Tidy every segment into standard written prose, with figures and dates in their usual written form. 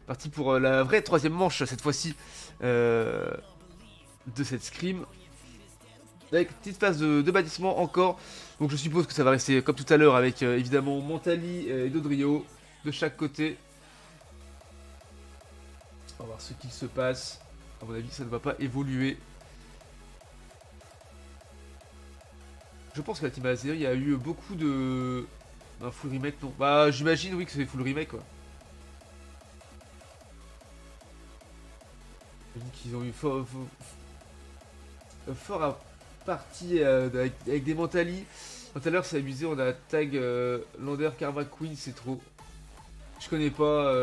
Parti pour la vraie troisième manche cette fois-ci de cette scrim. Avec une petite phase de bâtissement encore. Donc je suppose que ça va rester comme tout à l'heure avec évidemment Mentali et Dodrio de chaque côté. On va voir ce qu'il se passe. À mon avis, ça ne va pas évoluer. Je pense que la team Azeri, il y a eu beaucoup de... Un full remake, non. Bah, j'imagine, oui, que c'est full remake, quoi. J'imagine qu'ils ont eu fort à partie avec des Mentali. Tout à l'heure, c'est amusé, on a tag Lander Karma Queen, c'est trop. Je connais pas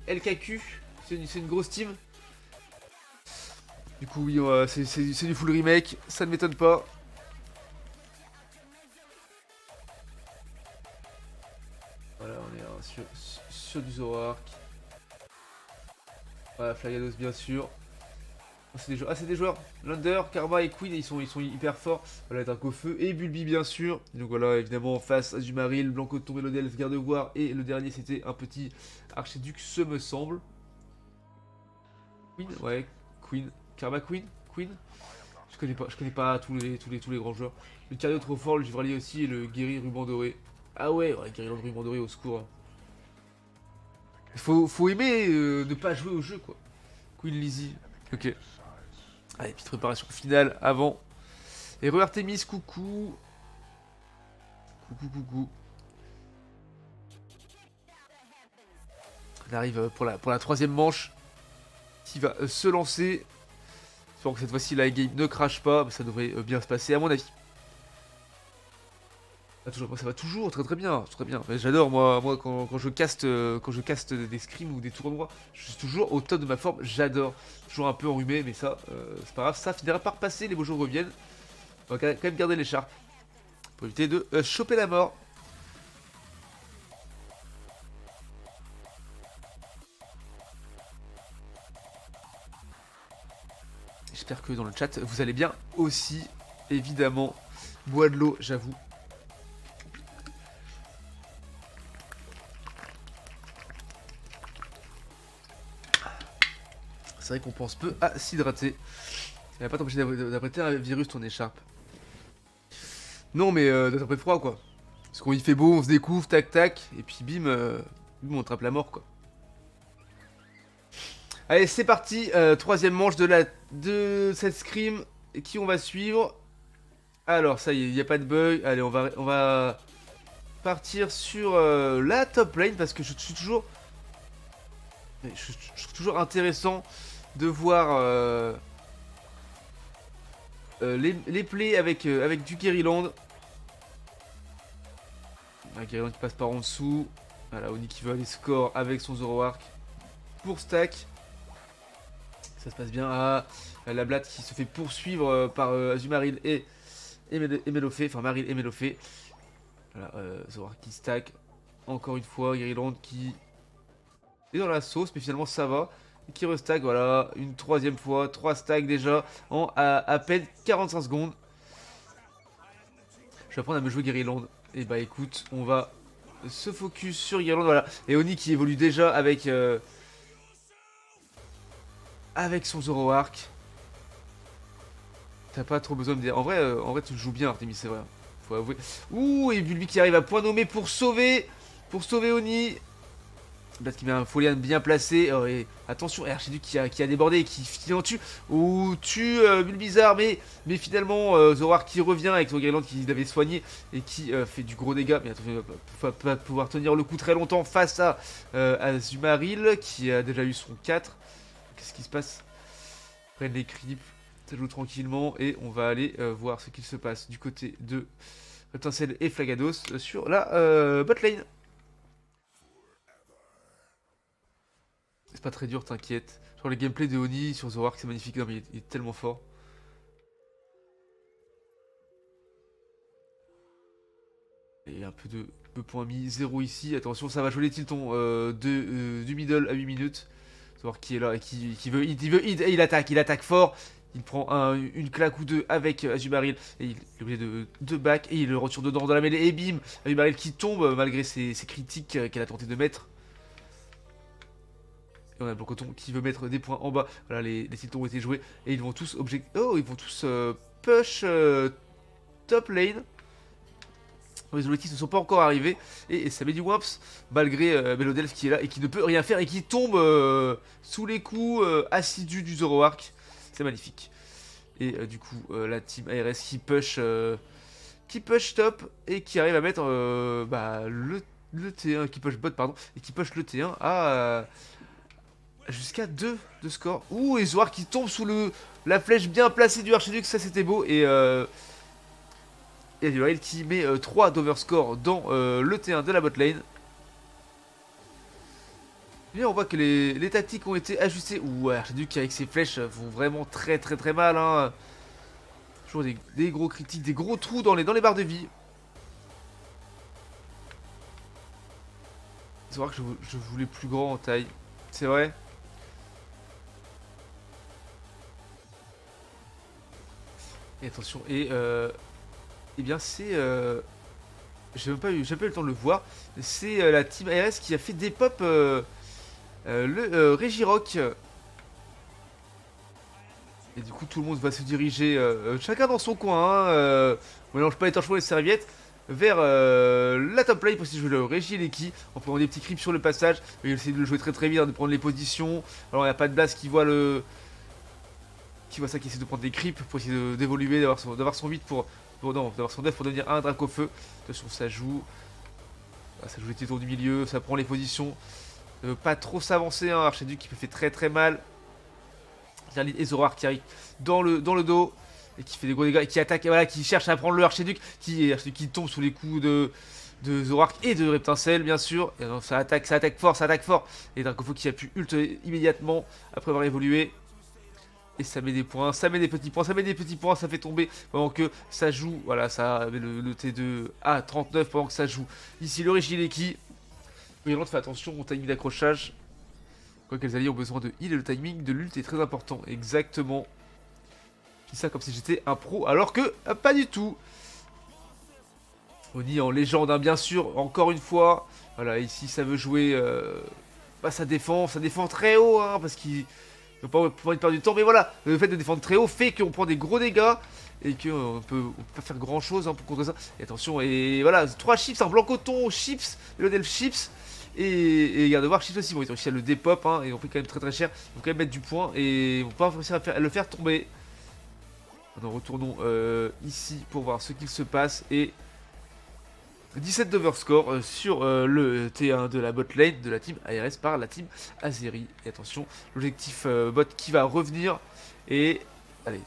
LKQ, c'est une grosse team. Du coup, oui, c'est du full remake, ça ne m'étonne pas. Voilà, on est sur du Zoroark. Voilà, Flagados bien sûr. C'est des joueurs. Lander, Karma et Queen, ils sont hyper forts. Voilà, Dark au feu et Bulby bien sûr. Donc voilà, évidemment en face, Azumaril, Blanco tombé, Lodel, Gardevoir. Et le dernier, c'était un petit Archiduc, ce me semble. Queen, ouais, Queen. Karma Queen, Queen. Je connais pas tous les grands joueurs. Le Cario trop fort, le Givralier aussi et le Guéri ruban doré. Ah ouais, Guéri ruban doré au secours. Faut aimer ne pas jouer au jeu quoi. Queen Lizzie. Ok. Allez, petite préparation finale avant. Et Artemis, coucou. Coucou. On arrive pour la troisième manche qui va se lancer. J'espère que cette fois-ci la game ne crache pas, mais ça devrait bien se passer à mon avis. Ah, ça va toujours très bien, très bien. J'adore moi quand je caste des scrims ou des tournois, je suis toujours au top de ma forme. J'adore, toujours un peu enrhumé, mais ça c'est pas grave, ça finira par passer, les beaux jours reviennent. On va quand même garder l'écharpe pour éviter de choper la mort. J'espère que dans le chat vous allez bien aussi, évidemment. Bois de l'eau, j'avoue. C'est vrai qu'on pense peu à s'hydrater. Il va pas t'empêcher d'apprêter un virus ton écharpe. Non mais d'être un peu froid quoi. Parce qu'il fait beau, on se découvre, tac tac, et puis bim, bim on attrape la mort quoi. Allez c'est parti, troisième manche de cette scrim, qui on va suivre. Alors ça y est, il n'y a pas de bug, allez on va partir sur la top lane, parce que je suis toujours... Je trouve toujours intéressant de voir les plays avec du Guerryland. Un Guerryland qui passe par en dessous. Voilà, Oni qui veut aller score avec son Zoroark pour stack. Ça se passe bien. Ah, la Blatte qui se fait poursuivre par Azumaril et Melofé. Enfin, Maril et Melofé. Voilà, Zoroark qui stack. Encore une fois, Guerryland qui est dans la sauce, mais finalement ça va. Et qui restack, voilà, une troisième fois. 3 stacks déjà en à peine 45 secondes. Je vais apprendre à me jouer Guerryland. Et bah écoute, on va se focus sur Guerryland, voilà. Et Oni qui évolue déjà avec son Zoroark. T'as pas trop besoin de me dire. En vrai tu joues bien Artemis, c'est vrai. Faut avouer. Ouh, et Bulby qui arrive à point nommé pour sauver Oni. Parce qu'il met un Folian bien placé. Oh, et attention, Archiduc qui a débordé et qui finit en tue. Ou tue Bulbizarre, mais finalement Zoroark qui revient avec son Guerryland qui l'avait soigné et qui fait du gros dégât. Mais attention, il va pas pouvoir tenir le coup très longtemps face à Azumaril qui a déjà eu son 4. Qu'est-ce qui se passe? Prennent les creeps, ça joue tranquillement et on va aller voir ce qu'il se passe du côté de Étincelle et Flagados sur la botlane. C'est pas très dur, t'inquiète. Genre le gameplay de Oni sur Zoroark c'est magnifique, non mais il est tellement fort. Et un peu de points mis, 0 ici. Attention, ça va jouer les tiltons du middle à 8 minutes. Zoroark qui est là et qui veut hit et il attaque fort. Il prend une claque ou deux avec Azumaril et il est obligé de back et il le retourne dedans dans la mêlée et bim, Azumaril qui tombe malgré ses critiques qu'elle a tenté de mettre. Et on a Blancoton qui veut mettre des points en bas. Voilà, les tilts ont été joués. Et ils vont tous ils vont tous push top lane. Les objectifs ne sont pas encore arrivés. Et ça met du wamps malgré Melodelph qui est là et qui ne peut rien faire et qui tombe sous les coups assidus du Zoroark. C'est magnifique. Et du coup, la team ARS qui push top et qui arrive à mettre le T1, qui push bot, pardon, et qui push le T1 à jusqu'à 2 de score. Ouh, et Zoroark qui tombe sous la flèche bien placée du Archiduc, ça c'était beau. Et Azurill qui met 3 d'overscore dans le T1 de la bot lane. Et on voit que les tactiques ont été ajustées. Ouh, Archiduc avec ses flèches vont vraiment très mal. Hein. Toujours des gros critiques, des gros trous dans les barres de vie. C'est vrai que je voulais plus grand en taille. C'est vrai. Et attention, eh bien c'est... j'ai même pas eu le temps de le voir. C'est la team ARS qui a fait des pop le Regirock. Et du coup tout le monde va se diriger chacun dans son coin. On mélange pas les torchons et les serviettes. Vers la top lane pour essayer de jouer le Régi et l'Eki en prenant des petits creeps sur le passage. Il essayer de le jouer très vite, hein, de prendre les positions. Alors il n'y a pas de Blast qui voit ça, qui essaie de prendre des creeps pour essayer d'évoluer, d'avoir son 8 d'avoir son 9 pour devenir un Dracofeu. Attention, ça joue. Ça joue les tétons du milieu, ça prend les positions. Ne veut pas trop s'avancer, hein. Archiduc qui peut faire très mal. Et Zoroark qui arrive dans le dos. Et qui fait des gros dégâts et qui attaque, voilà, qui cherche à prendre le Archiduc, qui tombe sous les coups de Zoroark et de Reptincelle, bien sûr. Et alors, ça attaque fort. Et Dracofeu qui a pu ult immédiatement après avoir évolué. Et ça met des points, ça met des petits points, ça fait tomber pendant que ça joue. Voilà, ça met le T2 à 39 pendant que ça joue. Ici, le Regileki. Irlande fait attention au timing d'accrochage. Quoi que les alliés ont besoin de heal et le timing de l'ult est très important. Exactement. Je dis ça comme si j'étais un pro, alors que pas du tout. Oni en légende, hein, bien sûr, encore une fois. Voilà, ici ça veut jouer. Ça défend très haut, hein, parce qu'il n'ont pas envie de perdre du temps. Mais voilà, le fait de défendre très haut fait qu'on prend des gros dégâts et qu'on peut pas faire grand chose, hein, pour contrer ça. Et attention, et voilà, 3 chips, un Blancoton, chips, le Delph chips. Et Gardevoir chips aussi. Bon, ils ont réussi à le dépop, hein, et ils ont pris quand même très cher. Ils vont quand même mettre du point et ils vont pas réussir à le faire tomber. Maintenant, retournons ici pour voir ce qu'il se passe. Et 17 d'overscore sur le T1 de la bot lane de la team ARS par la team Azeri. Et attention, l'objectif bot qui va revenir. Et allez,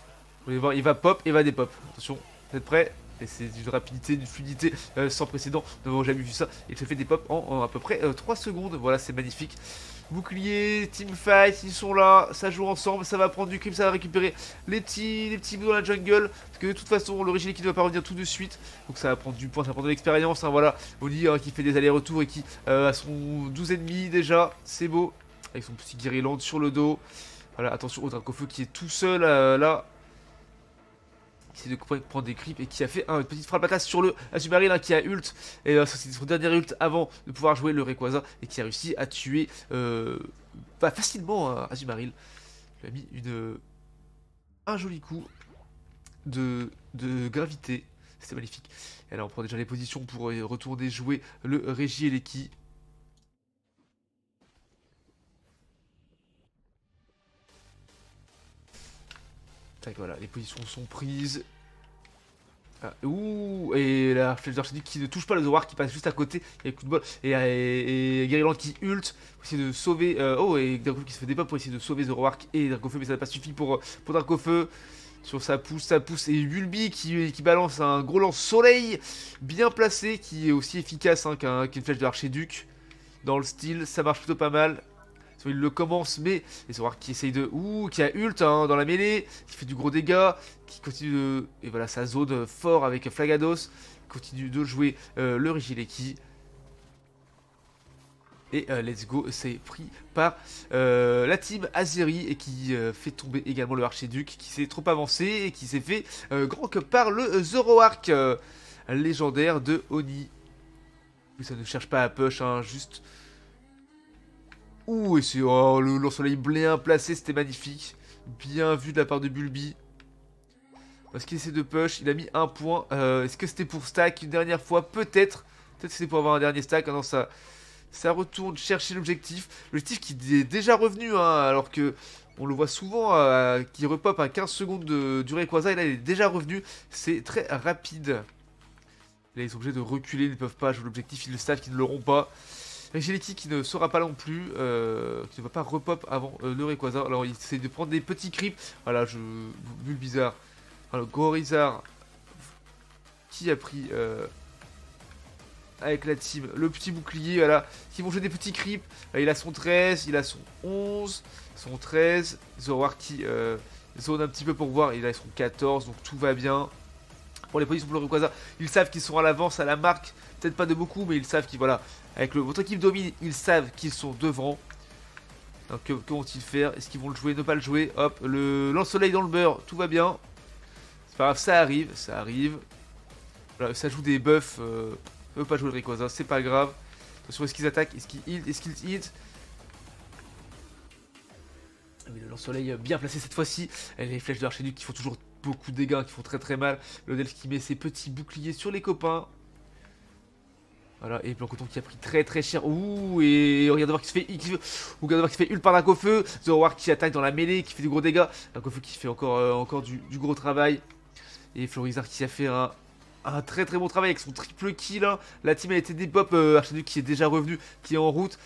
vous allez voir, il va pop et va dépop. Attention, vous êtes prêts? Et c'est d'une rapidité, d'une fluidité sans précédent. Nous n'avons jamais vu ça. Et il se fait des pop en à peu près 3 secondes. Voilà, c'est magnifique. Bouclier, teamfight, ils sont là, ça joue ensemble, ça va prendre du crime, ça va récupérer les petits bouts dans la jungle. Parce que de toute façon, le Régileki qui ne va pas revenir tout de suite. Donc ça va prendre du point, ça va prendre de l'expérience. Hein, voilà, Oli qui fait des allers-retours et qui a son 12 ennemis déjà, c'est beau. Avec son petit Guerrilland sur le dos. Voilà, attention au Dracofeu qui est tout seul là. Qui essaie de prendre des creeps et qui a fait une petite frappe patate sur le Azumarill, hein, qui a ult. Et c'est son dernier ult avant de pouvoir jouer le Rayquaza et qui a réussi à tuer facilement Azumarill. Il a mis un joli coup de gravité. C'était magnifique. Et là on prend déjà les positions pour retourner jouer le Régi et l'Eki. Tac, voilà, les positions sont prises. Ouh, et la flèche d'Archiduc qui ne touche pas le Zoroark, qui passe juste à côté, et coup de bol, et Guerrilland qui ult pour essayer de sauver, et Dracofeu qui se fait des pas pour essayer de sauver Zoroark et Dracofeu, mais ça n'a pas suffi pour Dracofeu. Sur sa pousse, et Bulbi qui balance un gros lance-soleil bien placé, qui est aussi efficace, hein, qu'une flèche de Archiduc. Dans le style, ça marche plutôt pas mal. Il le commence, mais les Zoroark qui essaye qui a ult, hein, dans la mêlée, qui fait du gros dégât, qui continue de... Et voilà, sa zone fort avec Flagados, continue de jouer le Regileki. Et let's go, c'est pris par la team Azeri et qui fait tomber également le Archiduc qui s'est trop avancé et qui s'est fait grand que par le Zoroark légendaire de Oni. Mais ça ne cherche pas à push, hein, juste... Ouh, et c'est... Oh, le lance-soleil bien placé, c'était magnifique. Bien vu de la part de Bulby. Parce qu'il essaie de push, il a mis un point. Est-ce que c'était pour stack une dernière fois? Peut-être. Peut-être que c'était pour avoir un dernier stack. Ah non, ça retourne chercher l'objectif. L'objectif qui est déjà revenu, hein, alors que on le voit souvent qui repop à 15 secondes du Rayquaza. Et là, il est déjà revenu. C'est très rapide. Là, ils sont obligés de reculer, ils ne peuvent pas jouer l'objectif. Ils le savent qu'ils ne l'auront pas. Agility qui ne sera pas là non plus, qui ne va pas repop avant le Rayquaza. Alors il essaie de prendre des petits creeps. Voilà, bulle bizarre. Alors Gorizar qui a pris avec la team le petit bouclier, voilà, qui vont jouer des petits creeps. Il a son 13, il a son 11, son 13. Zoroark qui zone un petit peu pour voir, il a son 14, donc tout va bien. Pour les positions pour le Rayquaza, ils savent qu'ils sont à l'avance à la marque, peut-être pas de beaucoup, mais ils savent qu'ils, voilà, avec votre équipe domine, ils savent qu'ils sont devant. Donc que vont-ils faire? Est-ce qu'ils vont le jouer, ne pas le jouer? Hop, le lance-soleil dans le beurre, tout va bien. C'est pas grave, ça arrive, ça arrive. Voilà, ça joue des buffs, ne veut pas jouer le Rayquaza, c'est pas grave. Attention, est-ce qu'ils attaquent? Est-ce qu'ils heal? Est-ce qu'ils hit? Mais le lance-soleil bien placé cette fois-ci. Les flèches de l'archiduc qui font toujours beaucoup de dégâts, qui font très très mal. Le Delph qui met ses petits boucliers sur les copains. Voilà, et Blancoton qui a pris très très cher. Ouh, et regarde voir qui se fait qui se fait ult par Darkofeu. Zoroark qui attaque dans la mêlée, qui fait du gros dégâts. Darkofeu qui fait encore du gros travail. Et Florizard qui a fait un très très bon travail avec son triple kill, hein. La team a été dépop, Archiduc qui est déjà revenu, qui est en route.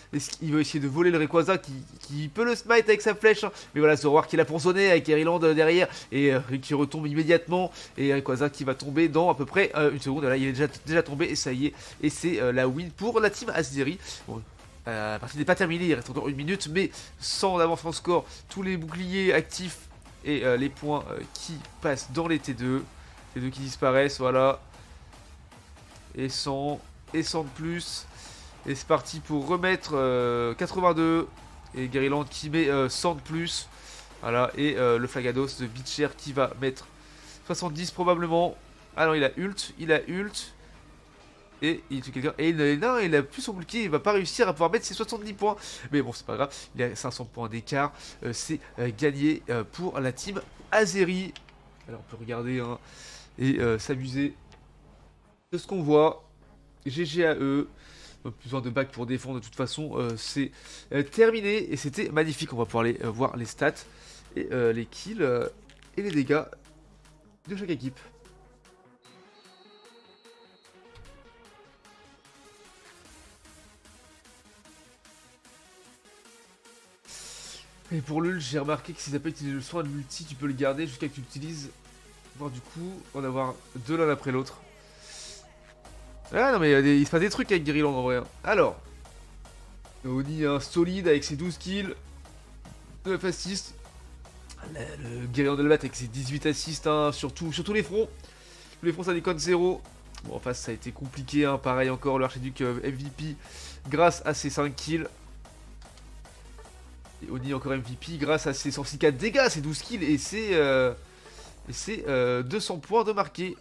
Il va essayer de voler le Rayquaza qui peut le smite avec sa flèche, hein. Mais voilà, Zoroark qui l'a ponçonné avec Eriland derrière. Et qui retombe immédiatement. Et Rayquaza qui va tomber dans à peu près une seconde. Là il est déjà tombé et ça y est. Et c'est la win pour la team Azeri. Bon, la partie n'est pas terminée, il reste encore une minute. Mais sans avancement de score, tous les boucliers actifs et les points qui passent dans les T2. Les deux qui disparaissent, voilà. Et 100 de plus. Et c'est parti pour remettre 82. Et Gariland qui met 100 de plus. Voilà, et le Flagados de Beacher qui va mettre 70 probablement. Ah non, il a ult. Et il tue quelqu'un. Et non, il a plus son bouclier. Il va pas réussir à pouvoir mettre ses 70 points. Mais bon, c'est pas grave. Il a 500 points d'écart. C'est gagné pour la team Azeri. Alors on peut regarder, hein, et s'amuser de ce qu'on voit. GG à eux. Besoin de back pour défendre de toute façon. C'est terminé et c'était magnifique. On va pouvoir aller voir les stats et les kills et les dégâts de chaque équipe. Et pour l'ul, j'ai remarqué que si ça peut utiliser le soin de multi, tu peux le garder jusqu'à que tu l'utilises. Voir du coup, en avoir deux l'un après l'autre. Ah non mais il se passe des trucs avec Gariland en vrai. Alors, Oni un solide avec ses 12 kills, 9 assists. Le Gariland de la batte avec ses 18 assists, hein, sur tous les fronts. Tous les fronts ça déconne 0. Bon en face ça a été compliqué, hein, pareil encore le Archiduc MVP grâce à ses 5 kills. Et Oni encore MVP grâce à ses 164 dégâts, ses 12 kills et ses 200 points de marqué.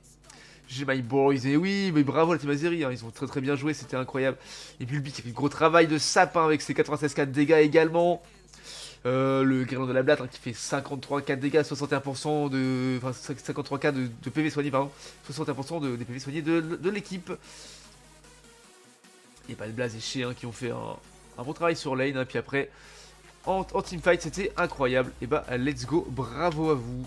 J'ai my boys, et oui, mais bravo la team Azeri, hein, ils ont très très bien joué, c'était incroyable. Et Bulby qui a fait le gros travail de sapin avec ses 96 dégâts également. Le Gariland de la Blatte, hein, qui fait 53 dégâts, 61% de. Enfin 53 de PV soignés, pardon. 61% des PV soignés de l'équipe. Et pas de Blaze et Ché, hein, qui ont fait un bon travail sur lane, hein, puis après en teamfight c'était incroyable. Et bah let's go, bravo à vous.